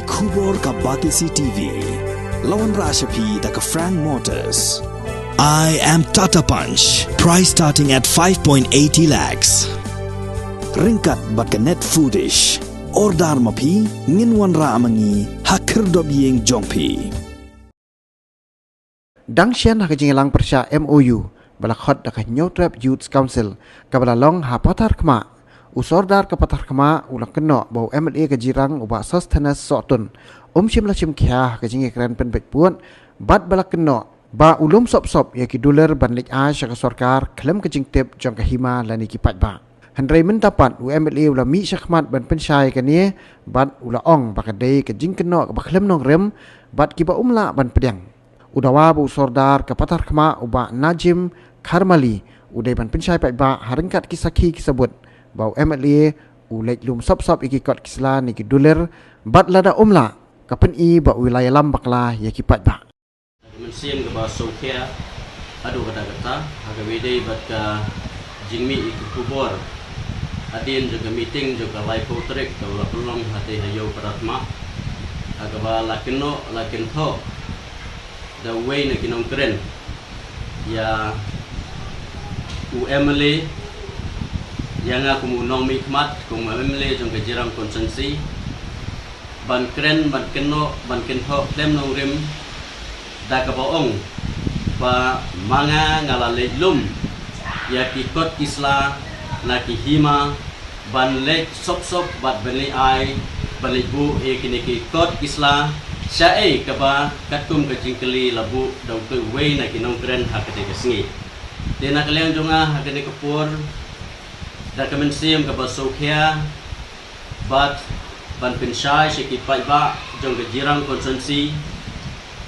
Kubor ka Batisi TV. Lawan Rashapi da ka Frank Motors. I am Tata Punch. Price starting at 5.80 lakhs. Ringkat bat ka Net Foodish. Ordar mapi nginwan ra amangi hakir dobyeng jongpi. Dangshan hakajingelang persya MOU balakhot dakah Nyotrap Youth Council kabala long hapatar kema usordar kapatar kema ulang keno bau MLA kajirang uba sustenance sotun shimla shim kya hakajinge keren penbet puan bat balak keno ba ulum sop ya $1 banlik syaka sorkar klem kajing tip jong kahima lani kipat ba handrai mentapat UMLA ula mi syakmat ban pensyai kanie bat ula ong bakadai kajing keno kabaklem nong rem bat kiba umla ban pedang udawa bu sordar kapatar kema uba Najim Karmali udai ban pensyai pat ba haringkat kisaki kisabut bau MLA ulek lum sop iki kot kisla ni $1 bat lada umla kapen i ba wilayah lam bakla ya kipat ba mensiam ke ba sokia adu kata aga wedai bat ka jingmi ikut kubor adin juga meeting juga live portrait kalau pelong hati hayo paratma aga ba lakin tho the way na kinong keren ya UMLA yang aku munong mikmat kung MLA jong kajirang konsensi ban kren ban keno ban kenho klem nong rim da kabaong ba manga ngalale lum ya kikot kisla na kihima ban lek sop bat beli ai balik bu kini kikot kisla syai kaba katum kajingkeli labu dau ke wei na kinong kren hakate kesngi dena kalian jonga hakate kapur da kemensiam kaba sokhia bat ban pensyai sekipai ba jong kajirang konsensi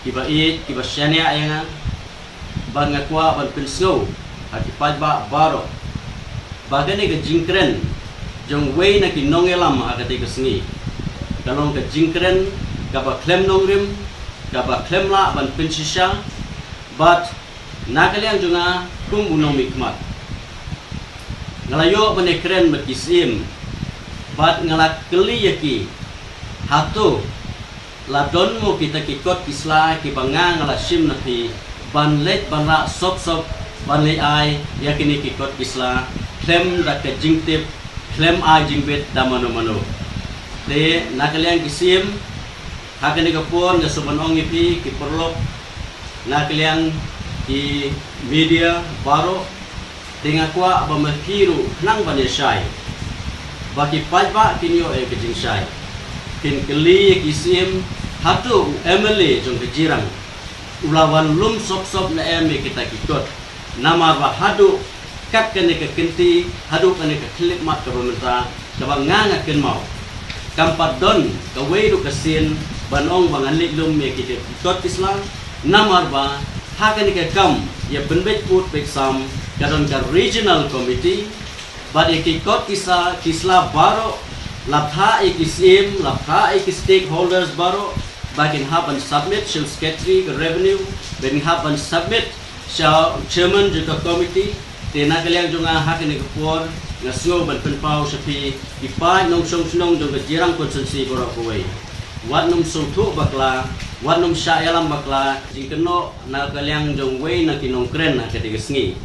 kiba syania yang ban ngakwa ban pensgo hakipat ba baro bagani ke jingkren jong wei na kinong elam hakate kesngi kalong ke jingkren kaba klem nongrim kaba klem la ban pensisha bat nakaliang junga kum unong mikmat ngalayo bane kren berkisim bat ngalak keli yaki hatu ladon mo kita kikot kisla kibanga ngala sim napi ban let ban ra sop ban le ai yakini kikot kisla klem dak jingtip klem ai jingbet damano de nakaliang kisim hakani kapon nga sumanong ipi kiperlok nakaliang di media baro dengan kuat bermakiru nang banyak bagi pajak kinyo kejing syai kin keli kisim hatu MLA jong kejirang ulawan lum sop na kita kikot nama bahadu kat kene ke kenti hadu kene ke klip mat ke pemerintah kabang nganga ken mau kampat don kawedu kesin banong banganlik lum kita kikot Islam namar ba hakani ke kam ya benbet put beksam kadon ka regional committee badi kikot kisla baro lapha ikisim lapha stakeholders baro bakin haban submit shall secretary ke revenue bakin haban submit shall chairman juga committee tena kaliang junga hakani ke por ngasyo ban penpau sapi ipai nong song juga jirang konsensi boro kuwei wat num sungtu bakla wat num syaelam bakla jingkeno na kaliang jong wei na kinong kren na ketiga sengi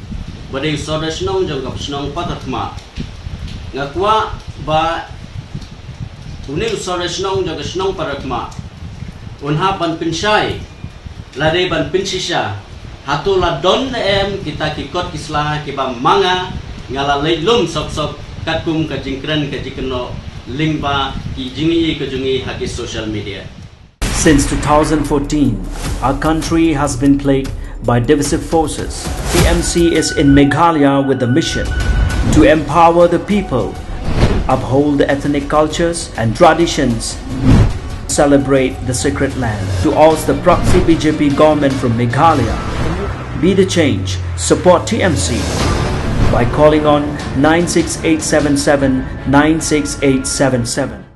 badai soda snong jong kap snong patatma ngakwa ba uning soda snong jong snong patatma unha ban pensyai lade ban pensisha hatu ladon kita kikot kisla kiba manga ngala lum sop katkum kajingkren kajikeno lingba kijingi kejungi haki social media. Since 2014, our country has been plagued by divisive forces. TMC is in Meghalaya with the mission to empower the people, uphold the ethnic cultures and traditions, celebrate the sacred land. To oust the proxy BJP government from Meghalaya, be the change, support TMC by calling on 96877 96877.